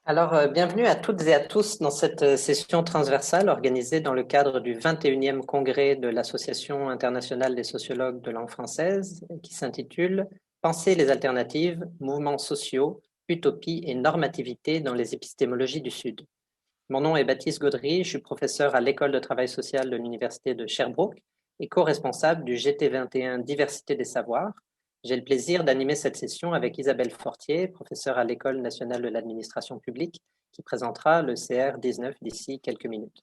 Bienvenue à toutes et à tous dans cette session transversale organisée dans le cadre du 21e congrès de l'Association internationale des sociologues de langue française qui s'intitule Penser les alternatives, mouvements sociaux, utopie et normativité dans les épistémologies du Sud. Mon nom est Baptiste Gaudry, je suis professeur à l'École de travail social de l'Université de Sherbrooke et co-responsable du GT21 Diversité des savoirs. J'ai le plaisir d'animer cette session avec Isabelle Fortier, professeure à l'École nationale de l'administration publique, qui présentera le CR19 d'ici quelques minutes.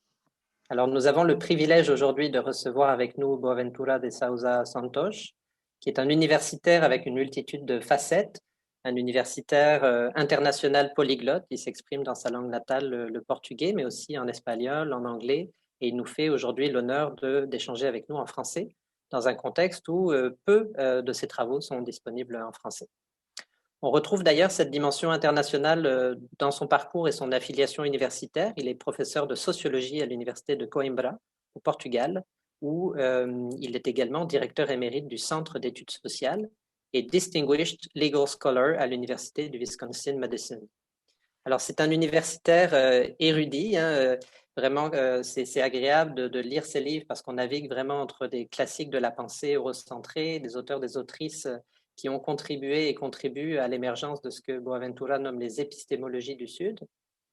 Alors, nous avons le privilège aujourd'hui de recevoir avec nous Boaventura de Sousa Santos, qui est un universitaire avec une multitude de facettes, un universitaire international polyglotte. Il s'exprime dans sa langue natale, le portugais, mais aussi en espagnol, en anglais, et il nous fait aujourd'hui l'honneur d'échanger avec nous en français, dans un contexte où peu de ses travaux sont disponibles en français. On retrouve d'ailleurs cette dimension internationale dans son parcours et son affiliation universitaire. Il est professeur de sociologie à l'université de Coimbra, au Portugal, où il est également directeur émérite du Centre d'études sociales et Distinguished Legal Scholar à l'université du Wisconsin-Madison. Alors, c'est un universitaire érudit, hein, vraiment, c'est agréable de lire ses livres parce qu'on navigue vraiment entre des classiques de la pensée eurocentrée, des auteurs, des autrices qui ont contribué et contribuent à l'émergence de ce que Boaventura nomme les épistémologies du Sud.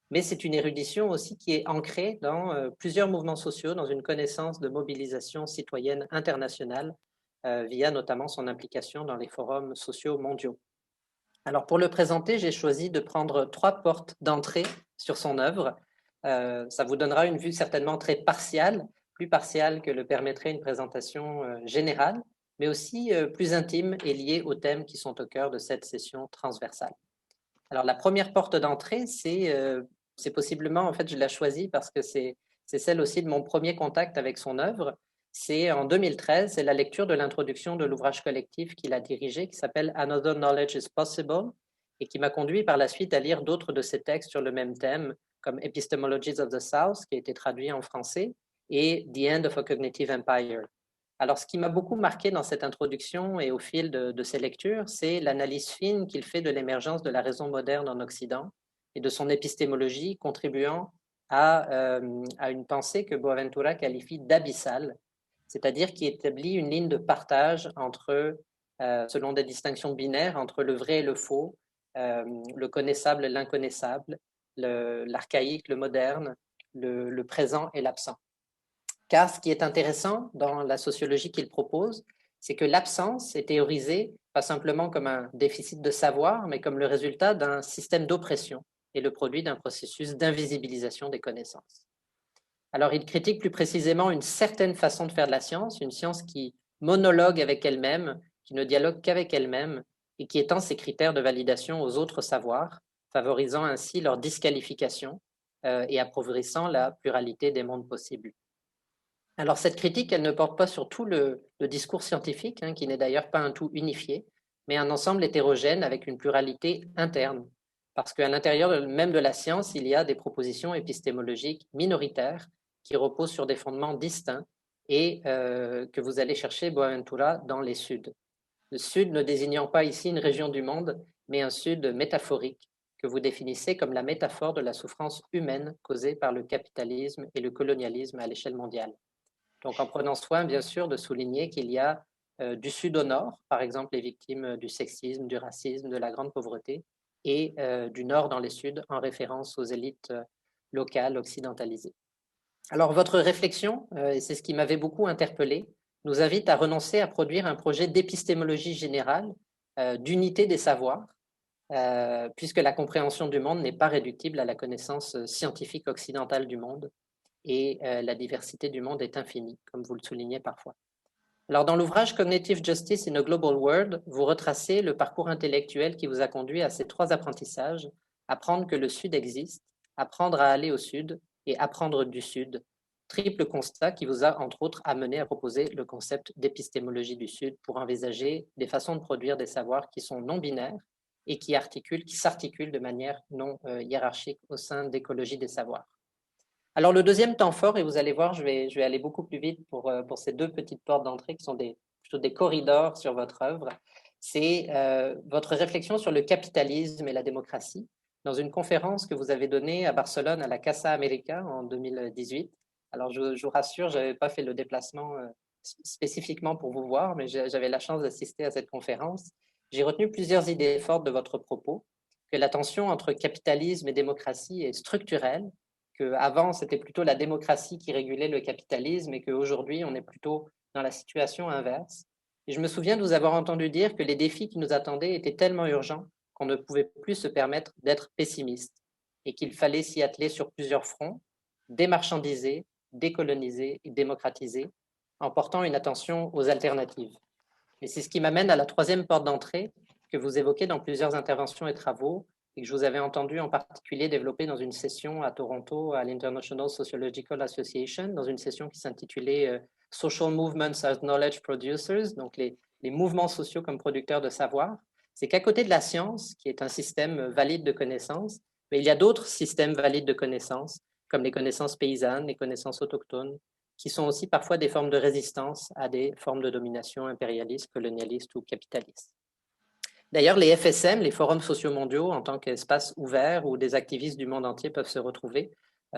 Mais c'est une érudition aussi qui est ancrée dans plusieurs mouvements sociaux, dans une connaissance de mobilisation citoyenne internationale, via notamment son implication dans les forums sociaux mondiaux. Alors pour le présenter, j'ai choisi de prendre trois portes d'entrée sur son œuvre. Ça vous donnera une vue certainement très partiale, plus partiale que le permettrait une présentation générale, mais aussi plus intime et liée aux thèmes qui sont au cœur de cette session transversale. Alors la première porte d'entrée, c'est possiblement, en fait, je l'ai choisie parce que c'est celle aussi de mon premier contact avec son œuvre. C'est en 2013, c'est la lecture de l'introduction de l'ouvrage collectif qu'il a dirigé, qui s'appelle Another Knowledge is Possible, et qui m'a conduit par la suite à lire d'autres de ses textes sur le même thème, comme Epistemologies of the South, qui a été traduit en français, et The End of a Cognitive Empire. Alors, ce qui m'a beaucoup marqué dans cette introduction et au fil de ces lectures, c'est l'analyse fine qu'il fait de l'émergence de la raison moderne en Occident et de son épistémologie contribuant à une pensée que Boaventura qualifie d'abyssale, c'est-à-dire qui établit une ligne de partage entre, selon des distinctions binaires, entre le vrai et le faux, le connaissable et l'inconnaissable, l'archaïque, le moderne, le présent et l'absent. Car ce qui est intéressant dans la sociologie qu'il propose, c'est que l'absence est théorisée pas simplement comme un déficit de savoir, mais comme le résultat d'un système d'oppression et le produit d'un processus d'invisibilisation des connaissances. Alors, il critique plus précisément une certaine façon de faire de la science, une science qui monologue avec elle-même, qui ne dialogue qu'avec elle-même et qui étend ses critères de validation aux autres savoirs, favorisant ainsi leur disqualification et appauvrissant la pluralité des mondes possibles. Alors, cette critique, elle ne porte pas sur tout le discours scientifique, hein, qui n'est d'ailleurs pas un tout unifié, mais un ensemble hétérogène avec une pluralité interne. Parce qu'à l'intérieur même de la science, il y a des propositions épistémologiques minoritaires qui reposent sur des fondements distincts et que vous allez chercher, Boaventura, dans les Suds. Le Sud ne désignant pas ici une région du monde, mais un Sud métaphorique que vous définissez comme la métaphore de la souffrance humaine causée par le capitalisme et le colonialisme à l'échelle mondiale. Donc, en prenant soin, bien sûr, de souligner qu'il y a du sud au nord, par exemple les victimes du sexisme, du racisme, de la grande pauvreté, et du nord dans les suds, en référence aux élites locales occidentalisées. Alors, votre réflexion, et c'est ce qui m'avait beaucoup interpellé, nous invite à renoncer à produire un projet d'épistémologie générale, d'unité des savoirs, puisque la compréhension du monde n'est pas réductible à la connaissance scientifique occidentale du monde, et la diversité du monde est infinie, comme vous le soulignez parfois. Alors, dans l'ouvrage Cognitive Justice in a Global World, vous retracez le parcours intellectuel qui vous a conduit à ces trois apprentissages: apprendre que le Sud existe, apprendre à aller au Sud et apprendre du Sud. Triple constat qui vous a, entre autres, amené à proposer le concept d'épistémologie du Sud pour envisager des façons de produire des savoirs qui sont non binaires et qui s'articulent de manière non hiérarchique au sein d'écologie des savoirs. Alors, le deuxième temps fort, et vous allez voir, je vais aller beaucoup plus vite pour ces deux petites portes d'entrée qui sont plutôt des corridors sur votre œuvre, c'est votre réflexion sur le capitalisme et la démocratie, dans une conférence que vous avez donnée à Barcelone à la Casa América en 2018. Alors, je vous rassure, je n'avais pas fait le déplacement spécifiquement pour vous voir, mais j'avais la chance d'assister à cette conférence. J'ai retenu plusieurs idées fortes de votre propos, que la tension entre capitalisme et démocratie est structurelle, qu'avant, c'était plutôt la démocratie qui régulait le capitalisme et qu'aujourd'hui, on est plutôt dans la situation inverse. Et je me souviens de vous avoir entendu dire que les défis qui nous attendaient étaient tellement urgents qu'on ne pouvait plus se permettre d'être pessimiste et qu'il fallait s'y atteler sur plusieurs fronts, démarchandiser, décoloniser et démocratiser, en portant une attention aux alternatives. Et c'est ce qui m'amène à la troisième porte d'entrée que vous évoquez dans plusieurs interventions et travaux et que je vous avais entendu en particulier développer dans une session à Toronto à l'International Sociological Association, dans une session qui s'intitulait Social Movements as Knowledge Producers, donc les mouvements sociaux comme producteurs de savoir. C'est qu'à côté de la science, qui est un système valide de connaissances, mais il y a d'autres systèmes valides de connaissances, comme les connaissances paysannes, les connaissances autochtones, qui sont aussi parfois des formes de résistance à des formes de domination impérialiste, colonialiste ou capitaliste. D'ailleurs, les FSM, les forums sociaux mondiaux, en tant qu'espace ouvert où des activistes du monde entier peuvent se retrouver,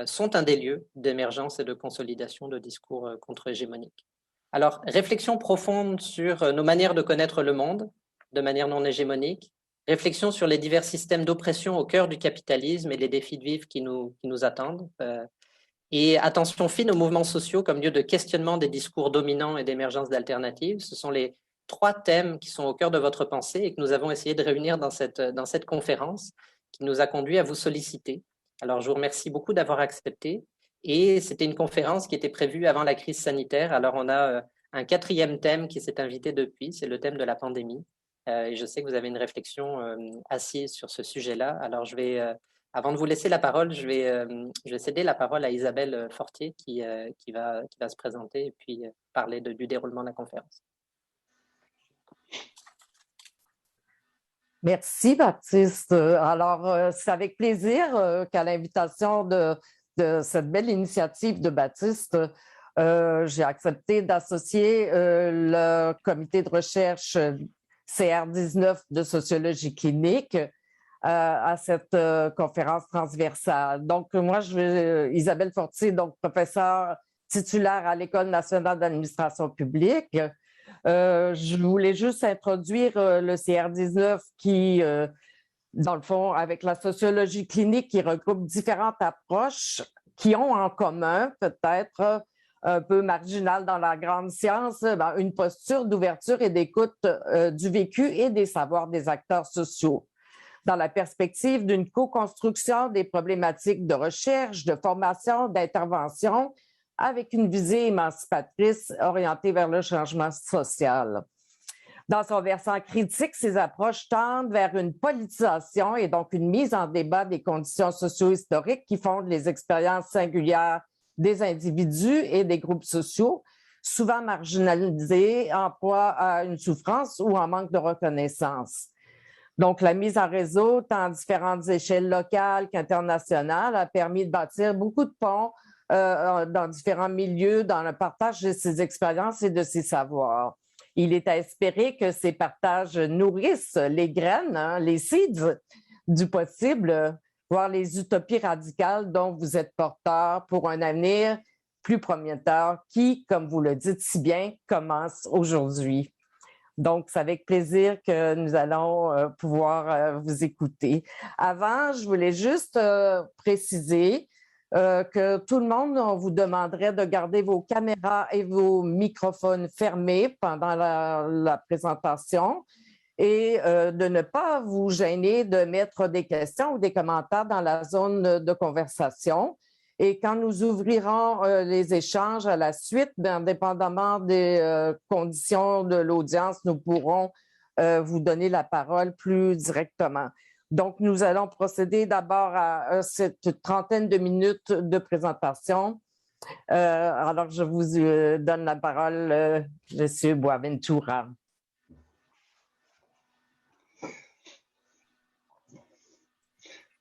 sont un des lieux d'émergence et de consolidation de discours contre-hégémoniques. Alors, réflexion profonde sur nos manières de connaître le monde de manière non hégémonique, réflexion sur les divers systèmes d'oppression au cœur du capitalisme et les défis de vivre qui nous attendent, et attention fine aux mouvements sociaux comme lieu de questionnement des discours dominants et d'émergence d'alternatives. Ce sont les trois thèmes qui sont au cœur de votre pensée et que nous avons essayé de réunir dans cette conférence qui nous a conduit à vous solliciter. Alors, je vous remercie beaucoup d'avoir accepté. Et c'était une conférence qui était prévue avant la crise sanitaire. Alors, on a un quatrième thème qui s'est invité depuis, c'est le thème de la pandémie. Et je sais que vous avez une réflexion assise sur ce sujet-là. Alors, avant de vous laisser la parole, je vais céder la parole à Isabelle Fortier qui va se présenter et puis parler du déroulement de la conférence. Merci, Baptiste. Alors, c'est avec plaisir qu'à l'invitation de cette belle initiative de Baptiste, j'ai accepté d'associer le comité de recherche CR19 de sociologie clinique à cette conférence transversale. Donc, moi, Isabelle Fortier, donc professeure titulaire à l'École nationale d'administration publique. Je voulais juste introduire le CR19 qui, dans le fond, avec la sociologie clinique, qui regroupe différentes approches qui ont en commun, peut-être un peu marginal dans la grande science, une posture d'ouverture et d'écoute du vécu et des savoirs des acteurs sociaux, dans la perspective d'une co-construction des problématiques de recherche, de formation, d'intervention, avec une visée émancipatrice orientée vers le changement social. Dans son versant critique, ces approches tendent vers une politisation et donc une mise en débat des conditions socio-historiques qui fondent les expériences singulières des individus et des groupes sociaux, souvent marginalisés, en proie à une souffrance ou en manque de reconnaissance. Donc, la mise en réseau, tant à différentes échelles locales qu'internationales, a permis de bâtir beaucoup de ponts dans différents milieux, dans le partage de ces expériences et de ces savoirs. Il est à espérer que ces partages nourrissent les graines, les seeds du possible, voire les utopies radicales dont vous êtes porteurs pour un avenir plus prometteur qui, comme vous le dites si bien, commence aujourd'hui. Donc, c'est avec plaisir que nous allons pouvoir vous écouter. Avant, je voulais juste préciser que tout le monde, on vous demanderait de garder vos caméras et vos microphones fermés pendant la présentation et de ne pas vous gêner de mettre des questions ou des commentaires dans la zone de conversation. Et quand nous ouvrirons les échanges à la suite, indépendamment des conditions de l'audience, nous pourrons vous donner la parole plus directement. Donc, nous allons procéder d'abord à cette trentaine de minutes de présentation. Alors, je vous donne la parole, Monsieur Boaventura.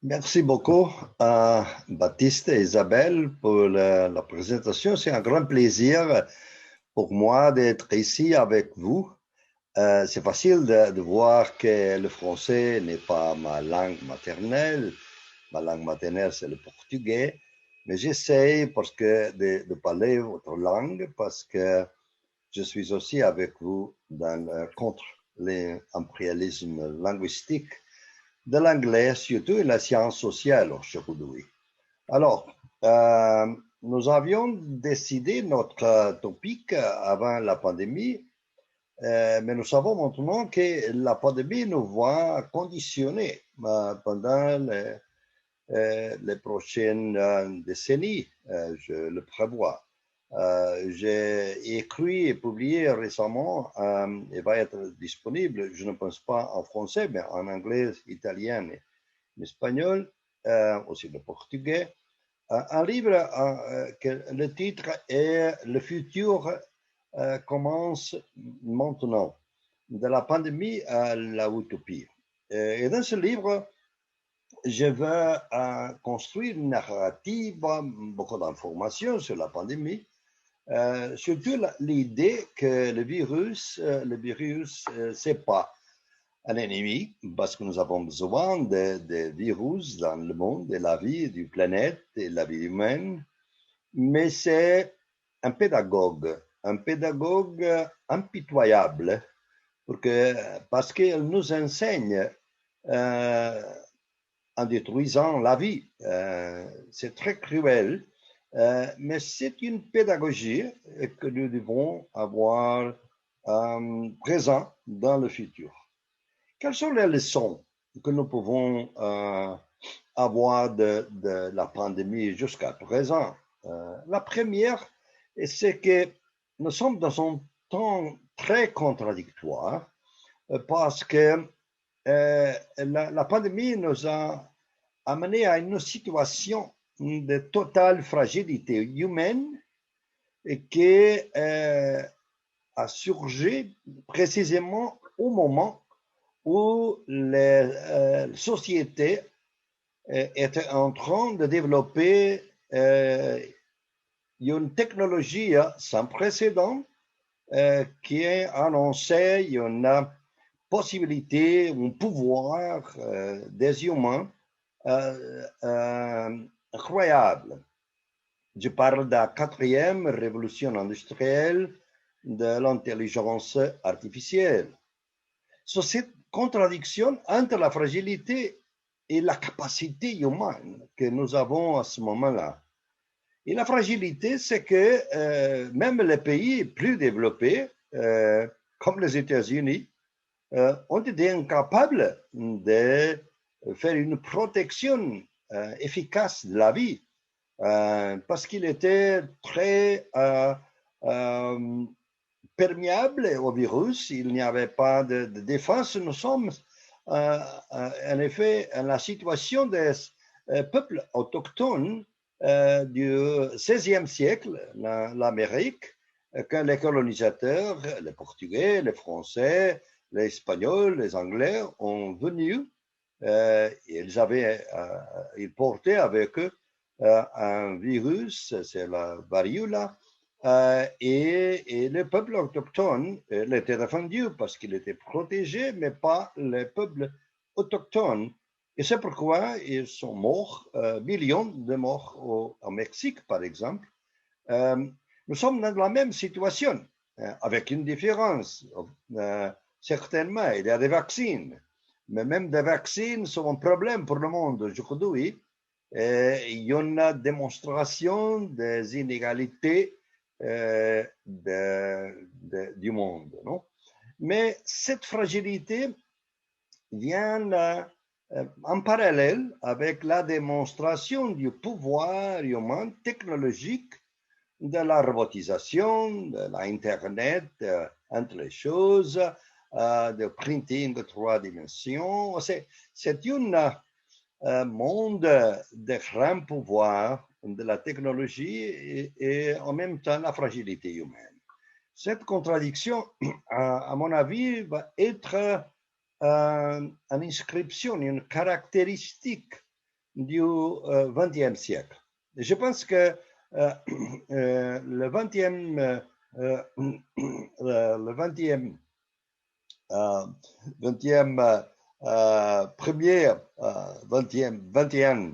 Merci beaucoup à Baptiste et Isabelle pour la présentation. C'est un grand plaisir pour moi d'être ici avec vous. C'est facile de voir que le français n'est pas ma langue maternelle Ma langue maternelle, c'est le portugais. Mais j'essaie de parler votre langue parce que je suis aussi avec vous contre l'impérialisme linguistique de l'anglais, surtout et la science sociale aujourd'hui. Alors, nous avions décidé notre topic avant la pandémie, mais nous savons maintenant que la pandémie nous va conditionner pendant les prochaines décennies, je le prévois. J'ai écrit et publié récemment et va être disponible, je ne pense pas en français, mais en anglais, italien et en espagnol, aussi le portugais, un livre que le titre est Le futur commence maintenant, de la pandémie à la utopie. Et dans ce livre, je veux construire une narrative, beaucoup d'informations sur la pandémie, surtout l'idée que le virus, c'est pas un ennemi, parce que nous avons besoin de virus dans le monde, de la vie, du planète, de la vie humaine, mais c'est un pédagogue impitoyable, parce qu'il nous enseigne en détruisant la vie. C'est très cruel, mais c'est une pédagogie que nous devons avoir présent dans le futur. Quelles sont les leçons que nous pouvons avoir de la pandémie jusqu'à présent? La première, c'est que nous sommes dans un temps très contradictoire parce que la pandémie nous a amené à une situation de totale fragilité humaine et qui a surgi précisément au moment où les sociétés étaient en train de développer une technologie sans précédent qui annonçait une possibilité, un pouvoir des humains incroyable. Je parle de la quatrième révolution industrielle de l'intelligence artificielle. Sur cette contradiction entre la fragilité et la capacité humaine que nous avons à ce moment-là. Et la fragilité, c'est que même les pays plus développés, comme les États-Unis, ont été incapables de faire une protection efficace de la vie parce qu'il était très perméable au virus, il n'y avait pas de défense. Nous sommes en effet dans la situation des peuples autochtones du XVIe siècle, l'Amérique, que les colonisateurs, les Portugais, les Français, les Espagnols, les Anglais ont venu. Ils portaient avec eux un virus, c'est la variole, et le peuple autochtone l'était défendu parce qu'il était protégé, mais pas les peuples autochtones. Et c'est pourquoi ils sont morts, millions de morts au Mexique, par exemple. Nous sommes dans la même situation, avec une différence. Certainement, il y a des vaccins, mais même des vaccins sont un problème pour le monde aujourd'hui. Il y a une démonstration des inégalités du monde. Non? Mais cette fragilité vient en parallèle avec la démonstration du pouvoir humain technologique, de la robotisation, de l'Internet entre les choses, de printing de 3 dimensions. C'est un monde de grand pouvoir de la technologie et en même temps la fragilité humaine. Cette contradiction, à mon avis, va être une inscription, une caractéristique du XXe siècle. Je pense que le 20e premier 21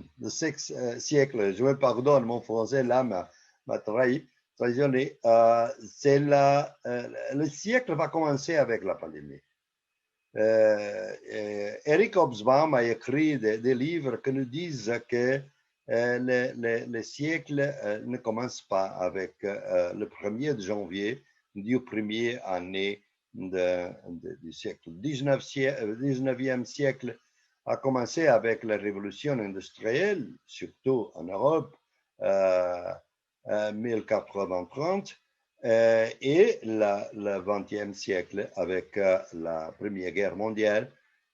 siècle, je me pardonne, mon français là m'a trahi, c'est le siècle va commencer avec la pandémie. Eric Hobsbawm a écrit des livres qui nous disent que le siècle ne commence pas avec le 1er de janvier du premier année du siècle. Le 19e siècle a commencé avec la révolution industrielle, surtout en Europe, 1430, et le 20e siècle avec la Première Guerre mondiale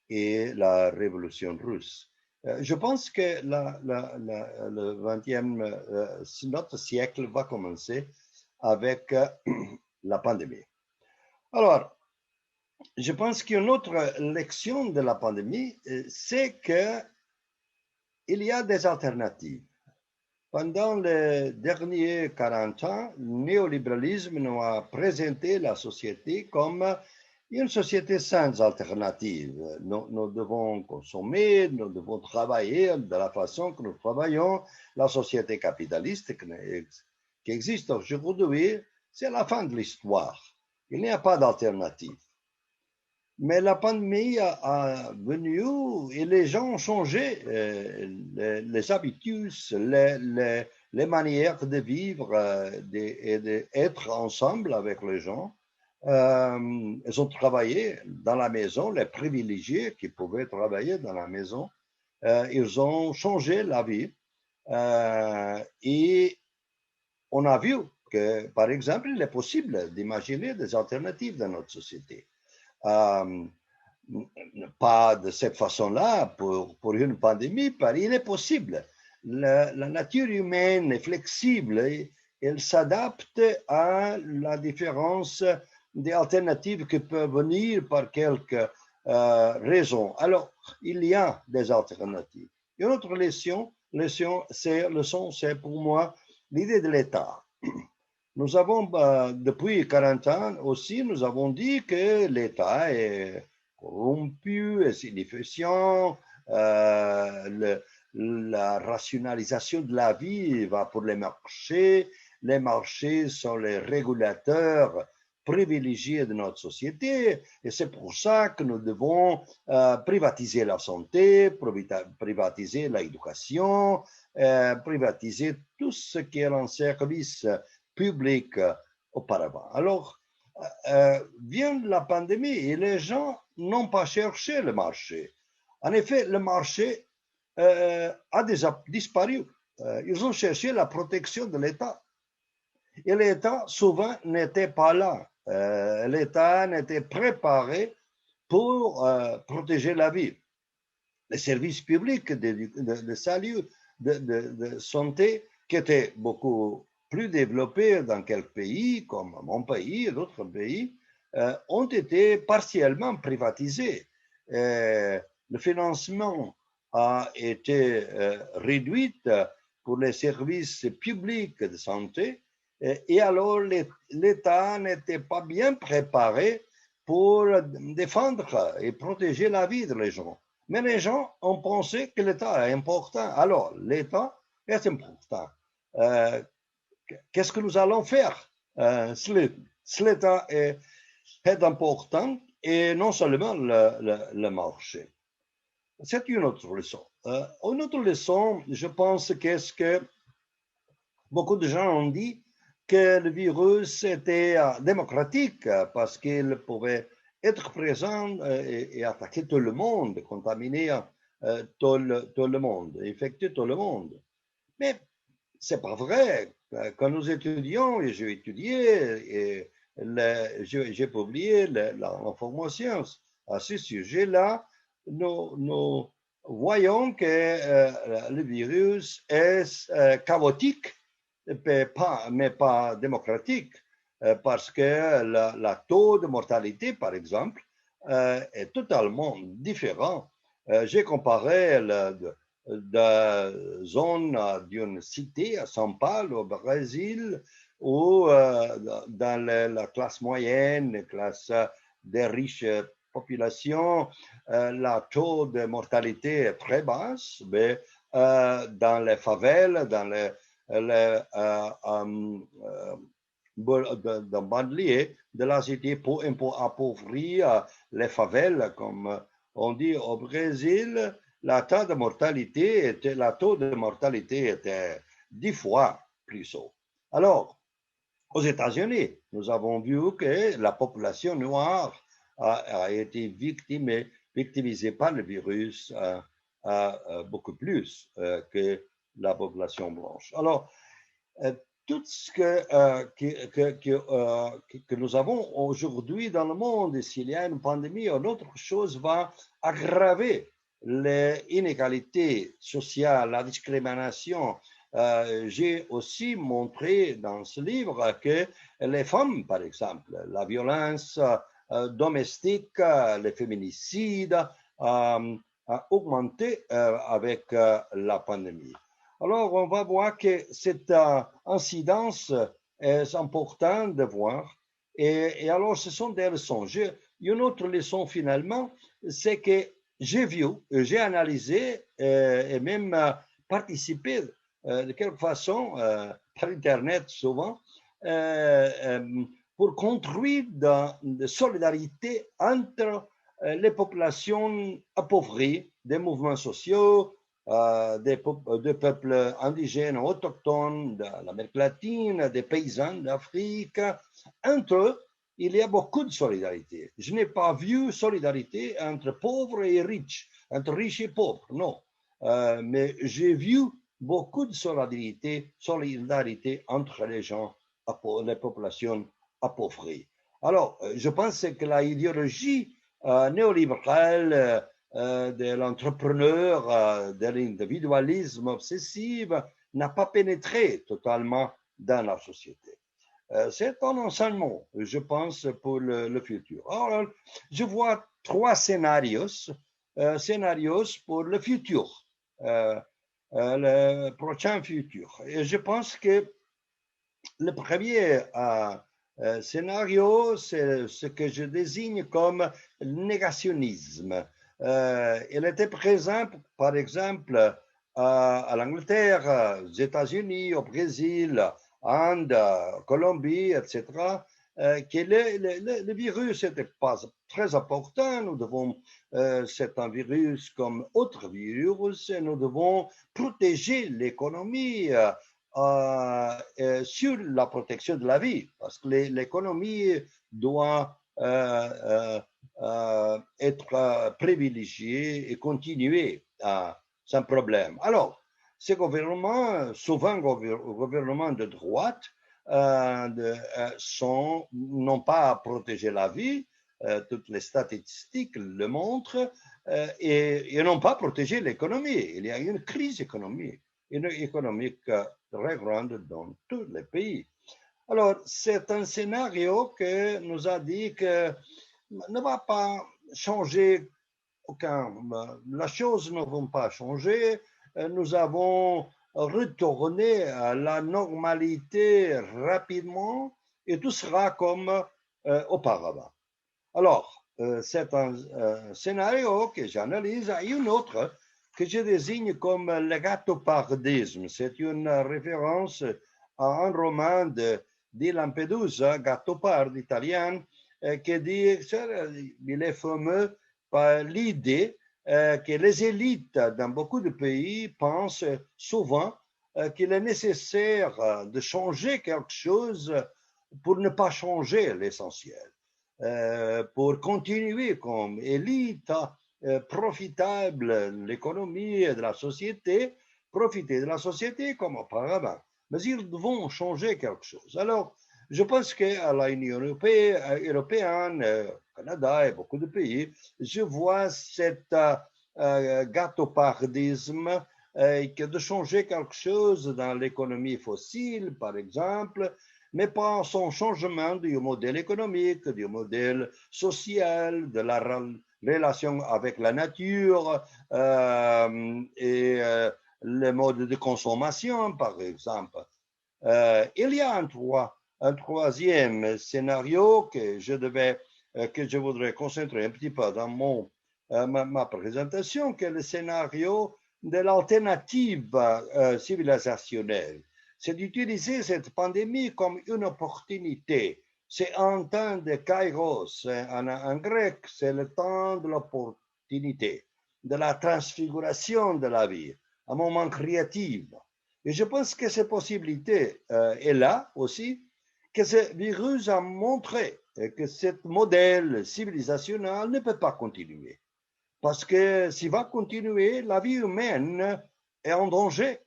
et la Révolution russe. Je pense que le 20e, notre siècle va commencer avec la pandémie. Alors, je pense qu'une autre leçon de la pandémie, c'est qu'il y a des alternatives. Pendant les derniers 40 ans, le néolibéralisme nous a présenté la société comme une société sans alternative. Nous devons consommer, nous devons travailler de la façon que nous travaillons. La société capitaliste qui existe aujourd'hui, c'est la fin de l'histoire. Il n'y a pas d'alternative. Mais la pandémie a venu et les gens ont changé les habitudes, les manières de vivre et d'être ensemble avec les gens. Ils ont travaillé dans la maison, les privilégiés qui pouvaient travailler dans la maison. Ils ont changé la vie. Et on a vu que, par exemple, il est possible d'imaginer des alternatives dans notre société. Pas de cette façon-là pour une pandémie, mais il est possible. La nature humaine est flexible et elle s'adapte à la différence des alternatives qui peuvent venir par quelques raisons. Alors, il y a des alternatives. Une autre leçon, c'est pour moi l'idée de l'État. Nous avons, depuis 40 ans aussi, nous avons dit que l'État est corrompu, est inefficient, la rationalisation de la vie va pour les marchés sont les régulateurs privilégiés de notre société, et c'est pour ça que nous devons privatiser la santé, privatiser l'éducation, privatiser tout ce qui est en service public auparavant. Alors, vient la pandémie et les gens n'ont pas cherché le marché. En effet, le marché a déjà disparu. Ils ont cherché la protection de l'État. Et l'État, souvent, n'était pas là. L'État n'était préparé pour protéger la vie. Les services publics de salut, de santé, qui étaient beaucoup plus développés dans quelques pays, comme mon pays et d'autres pays, ont été partiellement privatisés. Le financement a été réduit pour les services publics de santé, et alors l'État n'était pas bien préparé pour défendre et protéger la vie des gens. Mais les gens ont pensé que l'État est important. Alors, l'État est important. Qu'est-ce que nous allons faire? L'État est important, et non seulement le marché. C'est une autre leçon. Une autre leçon, je pense, qu'est-ce que beaucoup de gens ont dit que le virus était démocratique parce qu'il pouvait être présent et attaquer tout le monde, contaminer tout le monde, infecter tout le monde. Mais c'est pas vrai. Quand nous étudions, et j'ai étudié, et j'ai publié l'information à ce sujet-là, nous voyons que le virus est chaotique, mais pas démocratique, parce que le taux de mortalité, par exemple, est totalement différent. J'ai comparé la zone d'une cité à São Paulo, au Brésil, ou dans la classe moyenne, classe des riches population, le taux de mortalité est très bas, mais dans les favelles, dans les banlieues de la cité pour appauvrir les favelles, comme on dit au Brésil, le taux de mortalité était 10 fois plus haut. Alors, aux États-Unis, nous avons vu que la population noire a été victimisée par le virus beaucoup plus que la population blanche. Alors, tout ce que nous avons aujourd'hui dans le monde, s'il y a une pandémie ou autre chose, va aggraver les inégalités sociales, la discrimination. J'ai aussi montré dans ce livre que les femmes, par exemple, la violence domestique, les féminicides a augmenté avec la pandémie. Alors, on va voir que cette incidence est importante de voir. Et alors, ce sont des leçons. Une autre leçon, finalement, c'est que j'ai analysé et même participé de quelque façon, par Internet souvent, pour construire de solidarité entre les populations appauvries, des mouvements sociaux, des peuples indigènes, autochtones de l'Amérique latine, des paysans d'Afrique. Entre eux, il y a beaucoup de solidarité. Je n'ai pas vu solidarité entre pauvres et riches, entre riches et pauvres, non. Mais j'ai vu beaucoup de solidarité entre les gens, les populations appauvries. Alors, je pense que l'idéologie néolibérale de l'entrepreneur, de l'individualisme obsessif n'a pas pénétré totalement dans la société. C'est un enseignement, je pense, pour le futur. Alors, je vois trois scénarios pour le futur, le prochain futur. Et je pense que le premier scénario, c'est ce que je désigne comme le négationnisme. Il était présent, par exemple, à l'Angleterre, aux États-Unis, au Brésil, Inde, Colombie, etc., que le virus n'était pas très important. Nous devons, c'est un virus comme autre virus, et nous devons protéger l'économie sur la protection de la vie, parce que l'économie doit être privilégiée et continuer sans problème. Alors, ces gouvernements, souvent gouvernements de droite, n'ont pas protégé la vie, toutes les statistiques le montrent, et n'ont pas protégé l'économie. Il y a une crise économique très grande dans tous les pays. Alors, c'est un scénario que nous a dit que ne va pas changer les choses ne vont pas changer. Nous avons retourné à la normalité rapidement et tout sera comme auparavant. Alors, c'est un scénario que j'analyse. Il y a une autre que je désigne comme le gattopardisme. C'est une référence à un roman de Lampedusa, Gattopard, italien, qui dit, il est fameux par l'idée que les élites dans beaucoup de pays pensent souvent qu'il est nécessaire de changer quelque chose pour ne pas changer l'essentiel, pour continuer comme élite profitable de l'économie et de la société, profiter de la société comme auparavant. Mais ils devront changer quelque chose. Alors, je pense qu'à l'Union européenne, au Canada et beaucoup de pays, je vois cet gattopardisme de changer quelque chose dans l'économie fossile, par exemple, mais pas son changement du modèle économique, du modèle social, de la relation avec la nature et le mode de consommation, par exemple. Il y a un troisième scénario que je devais que je voudrais concentrer un petit peu dans ma présentation, qui est le scénario de l'alternative civilisationnelle. C'est d'utiliser cette pandémie comme une opportunité. C'est un temps de kairos. En grec, c'est le temps de l'opportunité, de la transfiguration de la vie, un moment créatif. Et je pense que cette possibilité est là aussi, que ce virus a montré que ce modèle civilisationnel ne peut pas continuer. Parce que s'il va continuer, la vie humaine est en danger.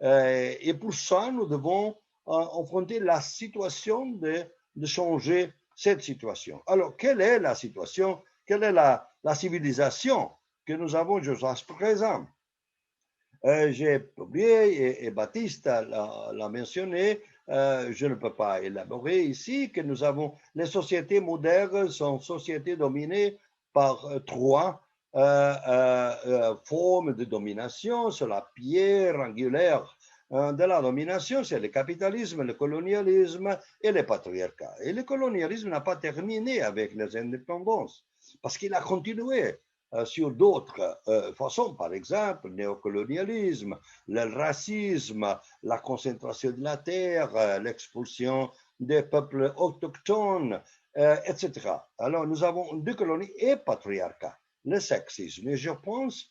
Et pour ça, nous devons affronter la situation de changer cette situation. Alors, quelle est la situation? Quelle est la civilisation que nous avons jusqu'à présent? J'ai oublié, et Baptiste l'a mentionné, je ne peux pas élaborer ici, que nous avons, les sociétés modernes sont sociétés dominées par trois formes de domination sur la pierre angulaire de la domination, c'est le capitalisme, le colonialisme et le patriarcat. Et le colonialisme n'a pas terminé avec les indépendances, parce qu'il a continué sur d'autres façons, par exemple, le néocolonialisme, le racisme, la concentration de la terre, l'expulsion des peuples autochtones, etc. Alors, nous avons deux colonies et patriarcat, le sexisme. Et je pense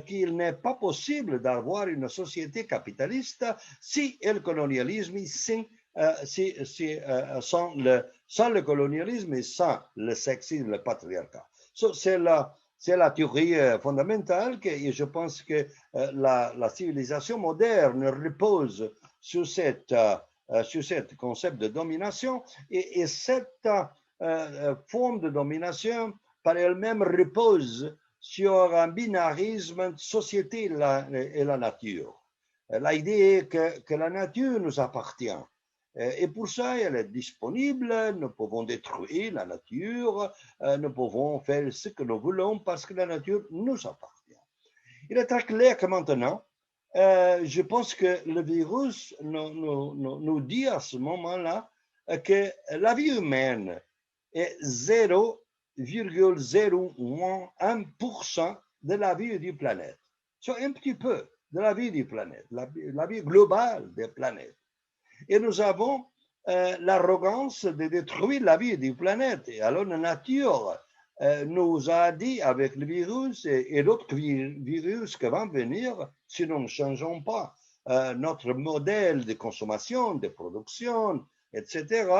qu'il n'est pas possible d'avoir une société capitaliste si le colonialisme, sans le colonialisme et sans le sexisme, le patriarcat. C'est la théorie fondamentale et je pense que la civilisation moderne repose sur cette concept de domination et cette forme de domination par elle-même repose sur un binarisme entre société et la nature. L'idée est que la nature nous appartient. Et pour ça, elle est disponible, nous pouvons détruire la nature, nous pouvons faire ce que nous voulons parce que la nature nous appartient. Il est très clair que maintenant, je pense que le virus nous dit à ce moment-là que la vie humaine est 0,01% de la vie du planète. C'est un petit peu de la vie du planète, la vie globale des planètes. Et nous avons l'arrogance de détruire la vie du planète. Et alors la nature nous a dit avec le virus et d'autres virus qui vont venir, si nous ne changeons pas notre modèle de consommation, de production, etc.,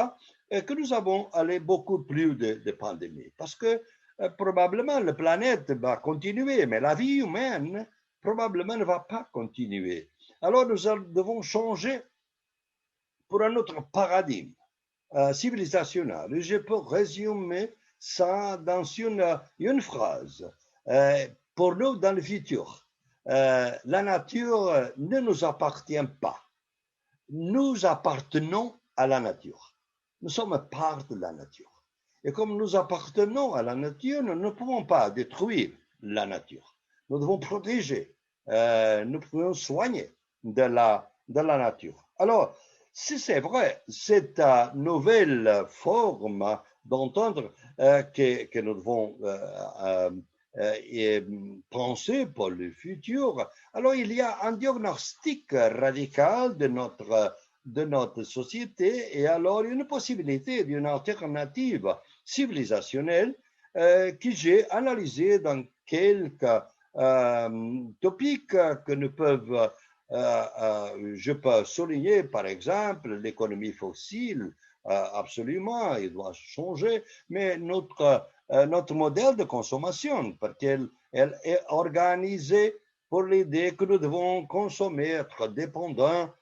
que nous avons allé beaucoup plus de pandémie. Parce que probablement la planète va continuer, mais la vie humaine probablement ne va pas continuer. Alors nous devons changer pour un autre paradigme civilisationnel. Et je peux résumer ça dans une phrase. Pour nous, dans le futur, la nature ne nous appartient pas. Nous appartenons à la nature. Nous sommes part de la nature. Et comme nous appartenons à la nature, nous ne pouvons pas détruire la nature. Nous devons protéger, nous pouvons soigner de la nature. Alors, si c'est vrai, cette nouvelle forme d'entendre que nous devons penser pour le futur, alors il y a un diagnostic radical de notre société et alors une possibilité d'une alternative civilisationnelle que j'ai analysée dans quelques topics que nous peuvent je peux souligner, par exemple, l'économie fossile, absolument, il doit changer, mais notre modèle de consommation, parce qu'elle est organisée pour l'idée que nous devons consommer, être dépendants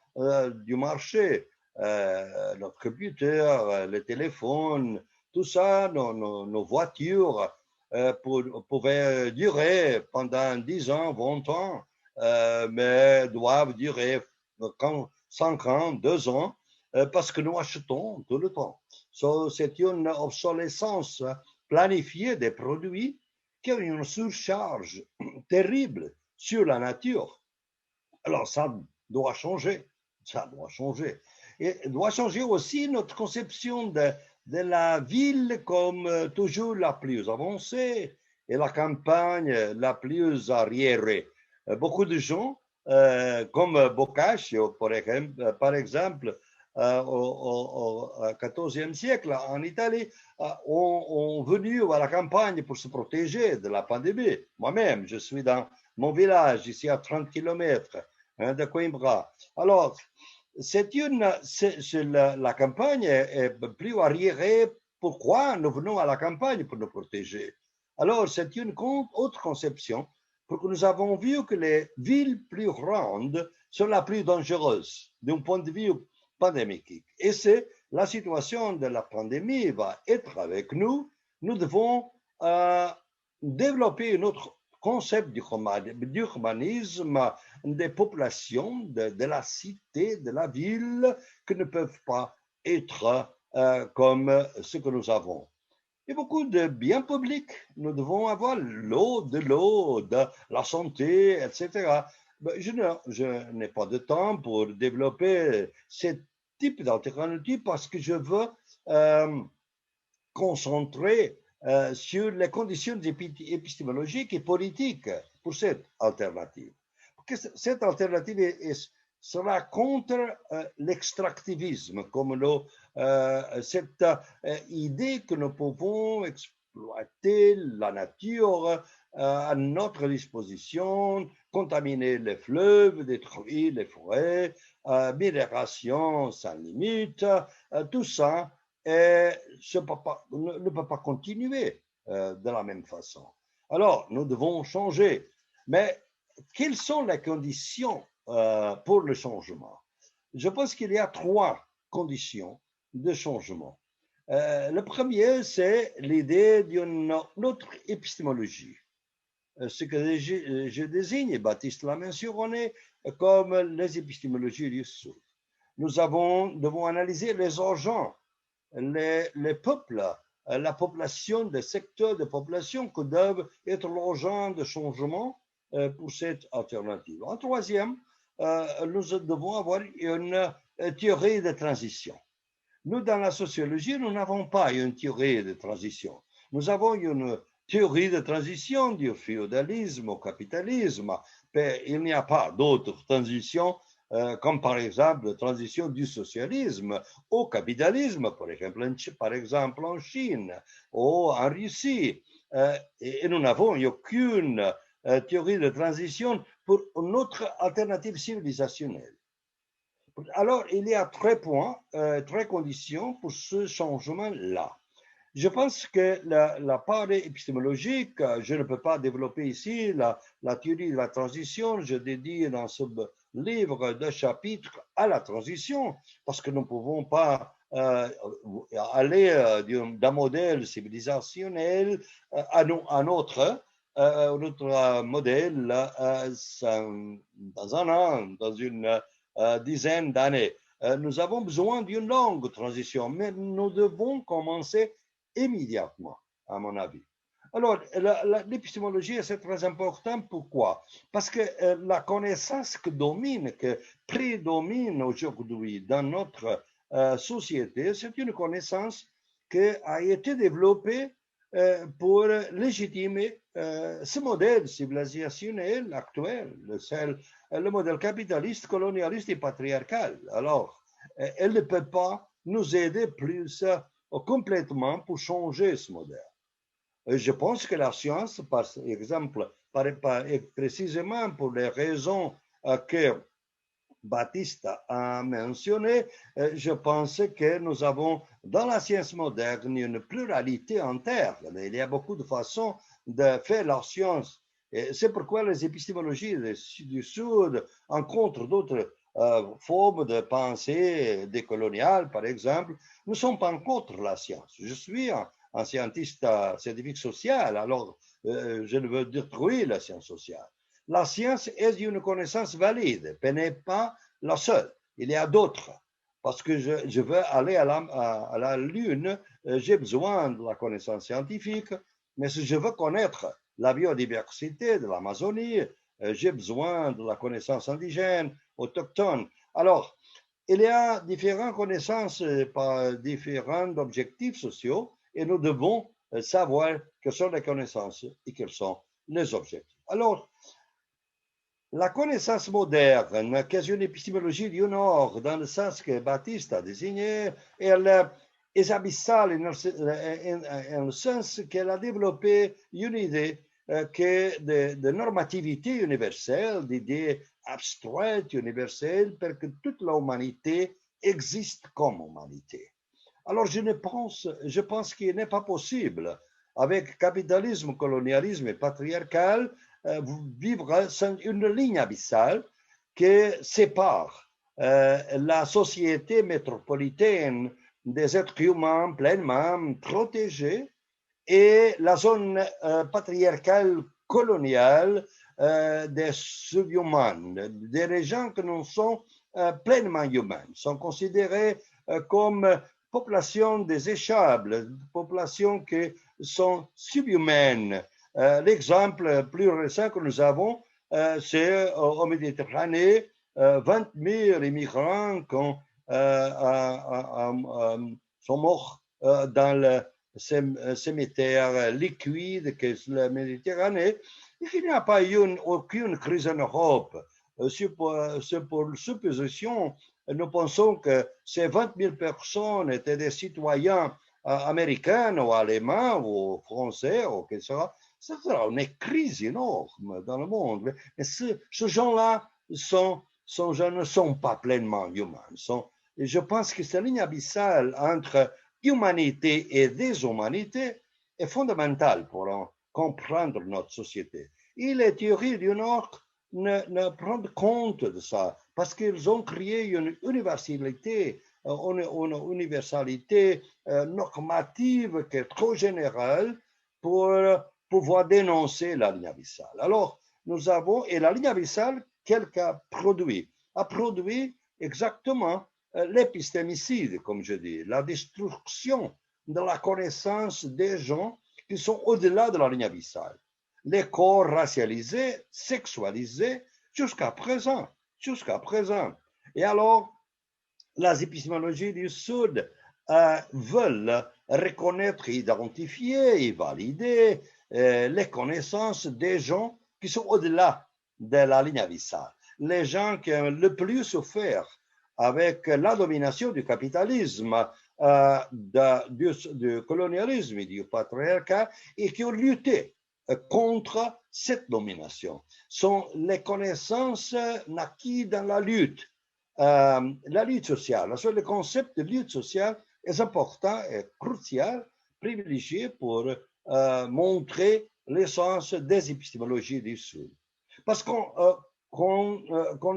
du marché, notre computer, le téléphone, tout ça, nos voitures pouvaient durer pendant 10 ans, 20 ans. Mais doivent durer 5 ans, 2 ans, parce que nous achetons tout le temps. C'est une obsolescence planifiée des produits qui a une surcharge terrible sur la nature. Alors ça doit changer, Et doit changer aussi notre conception de la ville comme toujours la plus avancée et la campagne la plus arriérée. Beaucoup de gens, comme Boccaccio, par exemple, au XIVe siècle en Italie, ont venu à la campagne pour se protéger de la pandémie. Moi-même, je suis dans mon village, ici à 30 km de Coimbra. Alors, la campagne est plus arriérée. Pourquoi nous venons à la campagne pour nous protéger? Alors, c'est une autre conception, parce que nous avons vu que les villes plus grandes sont les plus dangereuses d'un point de vue pandémique. Et c'est la situation de la pandémie va être avec nous. Nous devons développer un autre concept d'urbanisme, des populations, de la cité, de la ville, qui ne peuvent pas être comme ce que nous avons. Et beaucoup de biens publics. Nous devons avoir de la santé, etc. Je n'ai pas de temps pour développer ce type d'alternative parce que je veux concentrer sur les conditions épistémologiques et politiques pour cette alternative. Parce que cette alternative sera contre l'extractivisme, comme cette idée que nous pouvons exploiter la nature à notre disposition, contaminer les fleuves, détruire les forêts, minération sans limite, tout ça ne peut pas continuer de la même façon. Alors, nous devons changer. Mais quelles sont les conditions pour le changement? Je pense qu'il y a 3 conditions de changement. Le premier, c'est l'idée d'une autre épistémologie. Ce que je désigne, et Baptiste l'a mentionné, comme les épistémologies du Sud. Nous devons analyser les agents, les peuples, la population, des secteurs de population qui doivent être l'agent de changement pour cette alternative. En troisième, nous devons avoir une théorie de transition. Nous, dans la sociologie, nous n'avons pas une théorie de transition. Nous avons une théorie de transition du féodalisme au capitalisme, mais il n'y a pas d'autres transitions, comme par exemple la transition du socialisme au capitalisme, par exemple en Chine ou en Russie. Et nous n'avons aucune théorie de transition pour une autre alternative civilisationnelle. Alors, il y a 3 points, 3 conditions pour ce changement-là. Je pense que la part épistémologique, je ne peux pas développer ici la théorie de la transition. Je dédie dans ce livre 2 chapitres à la transition, parce que nous ne pouvons pas aller d'un modèle civilisationnel à un autre modèle dans un an, dans une dizaine d'années. Nous avons besoin d'une longue transition, mais nous devons commencer immédiatement, à mon avis. Alors, l'épistémologie, c'est très important. Pourquoi? Parce que la connaissance que prédomine aujourd'hui dans notre société, c'est une connaissance qui a été développée pour légitimer ce modèle civilisationnel actuel, le modèle capitaliste, colonialiste et patriarcal. Alors, elle ne peut pas nous aider plus complètement pour changer ce modèle. Je pense que la science, par exemple, précisément pour les raisons que Baptiste a mentionné, je pense que nous avons dans la science moderne une pluralité interne. Il y a beaucoup de façons de faire la science. C'est pourquoi les épistémologies du Sud rencontrent d'autres formes de pensée décoloniale, par exemple. Nous ne sommes pas contre la science. Je suis un scientifique social, alors je ne veux détruire la science sociale. La science est une connaissance valide, mais n'est pas la seule. Il y a d'autres. Parce que je veux aller à la Lune, j'ai besoin de la connaissance scientifique, mais si je veux connaître la biodiversité de l'Amazonie, j'ai besoin de la connaissance indigène, autochtone. Alors, il y a différentes connaissances par différents objectifs sociaux et nous devons savoir quelles sont les connaissances et quels sont les objectifs. Alors, la connaissance moderne, qui est une épistémologie du Nord, dans le sens que Baptiste a désigné, elle est abyssale en le sens qu'elle a développé une idée de normativité universelle, d'idées abstraites, universelles, pour que toute l'humanité existe comme humanité. Alors je pense qu'il n'est pas possible, avec capitalisme, colonialisme et patriarcal, vivre sans une ligne abyssale qui sépare la société métropolitaine des êtres humains pleinement protégés et la zone patriarcale coloniale des subhumains, des régions qui non sont pleinement humaines, sont considérées comme populations déséchables, populations qui sont subhumaines. L'exemple plus récent que nous avons, c'est en Méditerranée, 20 000 immigrants qui sont morts dans le cimetière liquide qu'est la Méditerranée, et qu'il n'y a pas eu aucune crise en Europe. Pour supposition, nous pensons que ces 20 000 personnes étaient des citoyens américains ou allemands ou français ou quelque chose. Ça sera une crise énorme dans le monde. Mais ces gens-là ne sont pas pleinement humains. Et je pense que cette ligne abyssale entre humanité et déshumanité est fondamentale pour comprendre notre société. Et les théories du Nord ne prennent compte de ça parce qu'ils ont créé une universalité, normative qui est trop générale pour pouvoir dénoncer la ligne abyssale. Alors, nous avons, et la ligne abyssale, qu'elle a produit exactement l'épistémicide, comme je dis, la destruction de la connaissance des gens qui sont au-delà de la ligne abyssale. Les corps racialisés, sexualisés, jusqu'à présent. Et alors, les épistémologies du Sud veulent reconnaître, identifier et valider les connaissances des gens qui sont au-delà de la ligne abyssale. Les gens qui ont le plus souffert avec la domination du capitalisme, du colonialisme et du patriarcat, et qui ont lutté contre cette domination. Sont les connaissances naquées dans la lutte sociale. Le concept de lutte sociale est important et crucial, privilégié pour montrer l'essence des épistémologies du Sud. Parce qu'on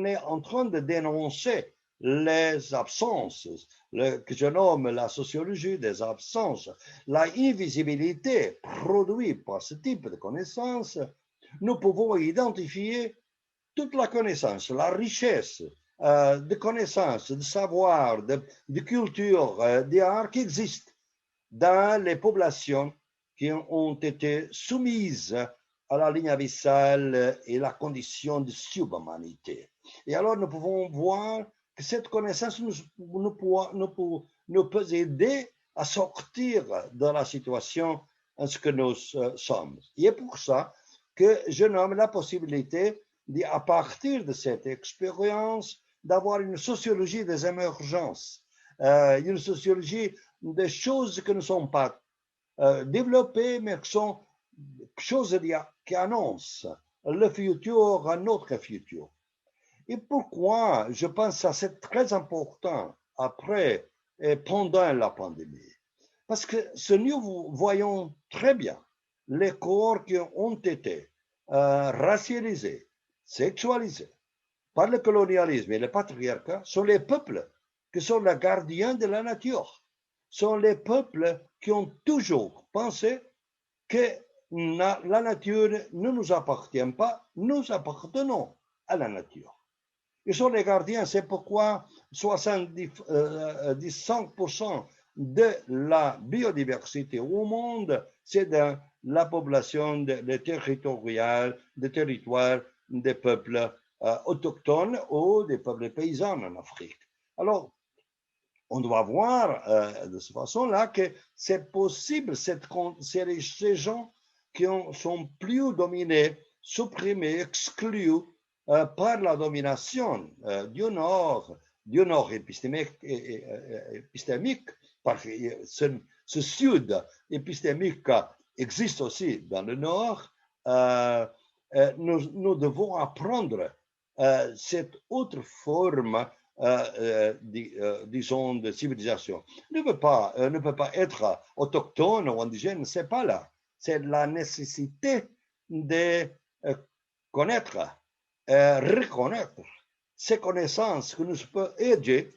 est en train de dénoncer les absences, que je nomme la sociologie des absences, la invisibilité produite par ce type de connaissances, nous pouvons identifier toute la connaissance, la richesse de connaissances, de savoir, de culture, d'art qui existe dans les populations qui ont été soumises à la ligne abyssale et la condition de subhumanité. Et alors, nous pouvons voir que cette connaissance nous peut aider à sortir de la situation en ce que nous sommes. Et pour ça que je nomme la possibilité, à partir de cette expérience, d'avoir une sociologie des émergences, une sociologie des choses qui ne sont pas développées, mais qui sont choses qui annoncent le futur, un autre futur. Et pourquoi je pense que c'est très important après et pendant la pandémie? Parce que nous voyons très bien les corps qui ont été racialisés, sexualisés par le colonialisme et le patriarcat sont les peuples qui sont les gardiens de la nature. Sont les peuples qui ont toujours pensé que la nature ne nous appartient pas, nous appartenons à la nature. Ils sont les gardiens, c'est pourquoi 75% de la biodiversité au monde, c'est dans la population des territoriales, des territoires des peuples autochtones ou des peuples paysans en Afrique. Alors, on doit voir de cette façon-là que c'est possible, ces gens qui sont plus dominés, supprimés, exclus par la domination du Nord épistémique, parce que ce Sud épistémique existe aussi dans le Nord. Nous devons apprendre cette autre forme disons, de civilisation. Ne peut pas être autochtone ou indigène, c'est pas là. C'est la nécessité de connaître, reconnaître ces connaissances que nous peut aider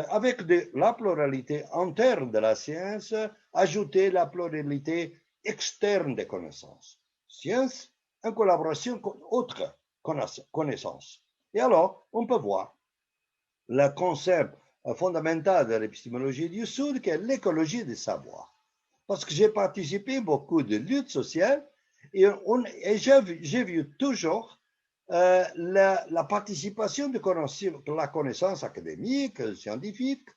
avec la pluralité interne de la science, ajouter la pluralité externe des connaissances. Science en collaboration avec autres connaissances. Et alors, on peut voir le concept fondamental de l'épistémologie du Sud, qui est l'écologie des savoirs. Parce que j'ai participé beaucoup de luttes sociales et j'ai vu toujours la participation de la connaissance académique, scientifique,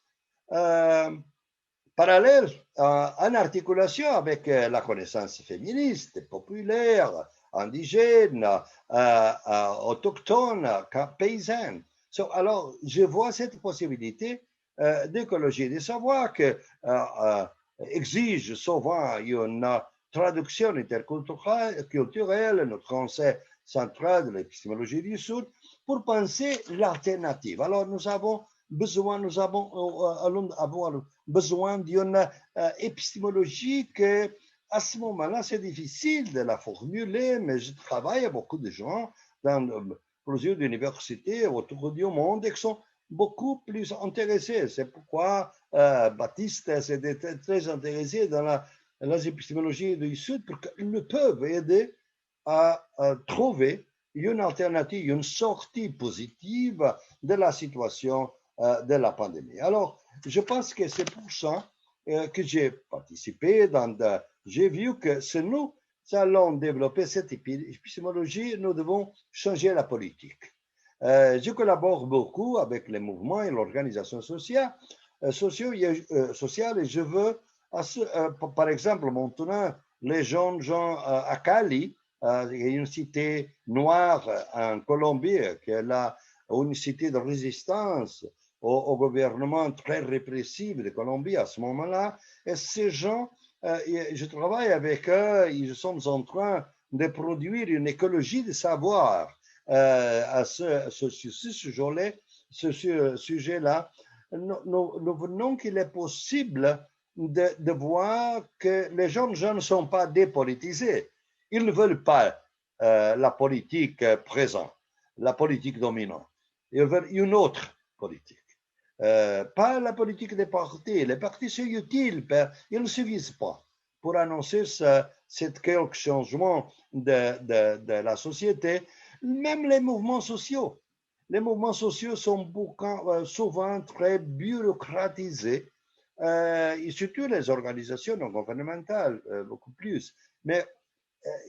parallèle en articulation avec la connaissance féministe, populaire, indigène, autochtone, paysanne. Alors, je vois cette possibilité d'écologie des savoirs qui exige souvent une traduction interculturelle, notre conseil central de l'épistémologie du Sud, pour penser l'alternative. Alors, nous avons besoin d'une épistémologie que, à ce moment-là, c'est difficile de la formuler, mais je travaille avec beaucoup de gens dans plusieurs universités autour du monde et qui sont beaucoup plus intéressés. C'est pourquoi Baptiste s'est très intéressé dans les épistémologies du Sud, parce qu'ils ne peuvent aider à trouver une alternative, une sortie positive de la situation de la pandémie. Alors, je pense que c'est pour ça que j'ai participé j'ai vu que si nous allons développer cette épistémologie, nous devons changer la politique. Je collabore beaucoup avec les mouvements et l'organisation sociale et je veux, par exemple, maintenant, les jeunes gens à Cali, une cité noire en Colombie, qui est une cité de résistance au gouvernement très répressif de Colombie à ce moment-là. Et ces gens, je travaille avec eux, ils sont en train de produire une écologie de savoir à ce sujet-là. Nous venons qu'il est possible de voir que les jeunes ne sont pas dépolitisés. Ils ne veulent pas la politique présente, la politique dominante. Ils veulent une autre politique. Pas la politique des partis. Les partis sont utiles, mais ils ne suffisent pas pour annoncer quelques changements de la société. Même les mouvements sociaux. Les mouvements sociaux sont souvent très bureaucratisés, et surtout les organisations non gouvernementales, beaucoup plus. Mais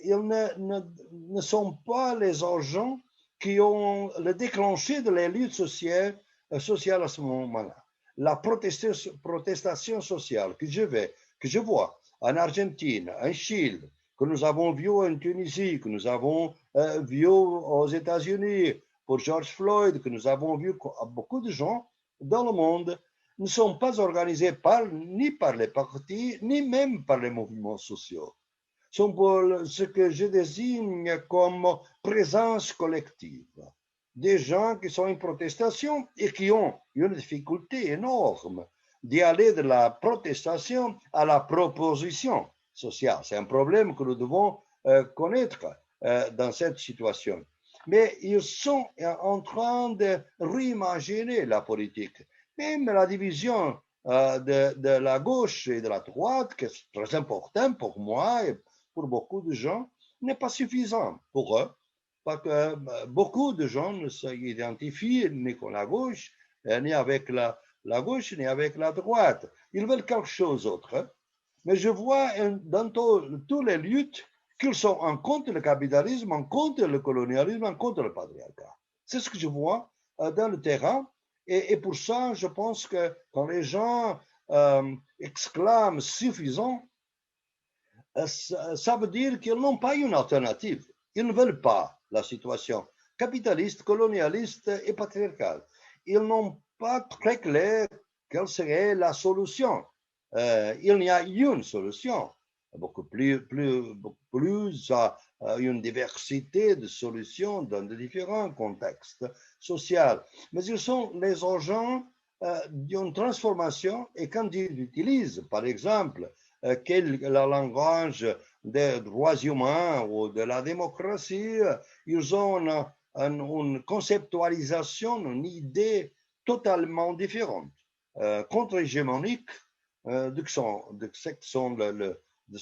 ils ne sont pas les agents qui ont le déclenché de la lutte sociale à ce moment-là. La protestation sociale que je vois en Argentine, en Chili, que nous avons vu en Tunisie, que nous avons vu aux États-Unis pour George Floyd, que nous avons vu beaucoup de gens dans le monde, ne sont pas organisés ni par les partis, ni même par les mouvements sociaux. Sont pour ce que je désigne comme présence collective. Des gens qui sont en protestation et qui ont une difficulté énorme d'y aller de la protestation à la proposition sociale. C'est un problème que nous devons connaître dans cette situation. Mais ils sont en train de réimaginer la politique. Même la division de la gauche et de la droite, qui est très importante pour moi et pour beaucoup de gens, n'est pas suffisant pour eux. Parce que beaucoup de gens ne s'identifient ni avec la gauche, ni avec la gauche, ni avec la droite. Ils veulent quelque chose d'autre. Mais je vois dans tous les luttes qu'ils sont en contre le capitalisme, en contre le colonialisme, en contre le patriarcat. C'est ce que je vois dans le terrain. Et pour ça, je pense que quand les gens exclament suffisant, ça veut dire qu'ils n'ont pas une alternative. Ils ne veulent pas la situation capitaliste, colonialiste et patriarcale. Ils n'ont pas très clair quelle serait la solution. Il y a une solution, beaucoup plus une diversité de solutions dans de différents contextes sociaux. Mais ils sont les agents d'une transformation et quand ils utilisent, par exemple, le langage des droits humains ou de la démocratie, ils ont une conceptualisation, une idée totalement différente, contre-hégémonique de ce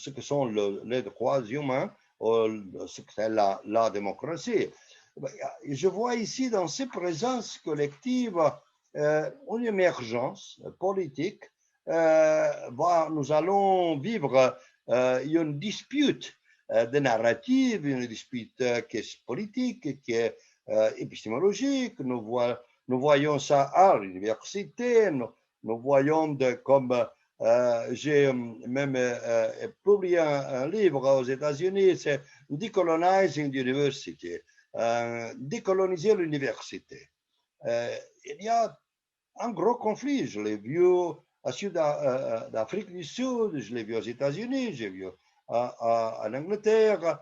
que sont les droits humains ou ce que c'est la démocratie. Je vois ici dans ces présences collectives une émergence politique. Nous allons vivre une dispute de narrative, une dispute qui est politique, qui est épistémologique. Nous voyons ça à l'université, nous voyons comme j'ai même publié un livre aux États-Unis, c'est Decolonizing the University, décoloniser l'université. Il y a un gros conflit, je l'ai vu d'Afrique du Sud, je l'ai vu aux États-Unis, j'ai vu en Angleterre.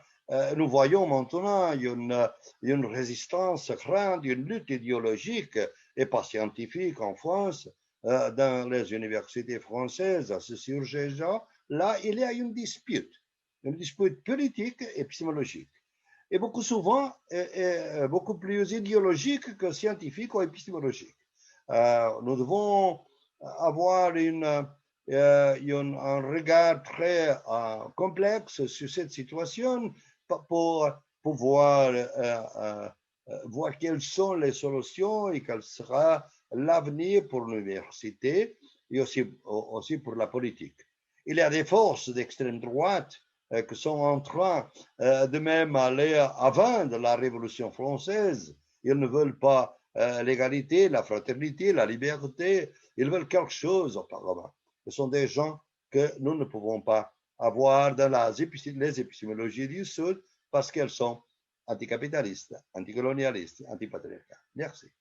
Nous voyons maintenant une résistance grande, une lutte idéologique et pas scientifique en France, dans les universités françaises, à ce sujet-là. Là, il y a une dispute politique et épistémologique. Et beaucoup souvent, beaucoup plus idéologique que scientifique ou épistémologique. Nous devons avoir un regard très complexe sur cette situation pour pouvoir voir quelles sont les solutions et quel sera l'avenir pour l'université et aussi pour la politique. Il y a des forces d'extrême droite qui sont en train de même aller avant de la Révolution française. Ils ne veulent pas l'égalité, la fraternité, la liberté. Ils veulent quelque chose auparavant. Ce sont des gens que nous ne pouvons pas avoir dans les épistémologies du Sud parce qu'elles sont anticapitalistes, anticolonialistes, antipatriarcales. Merci.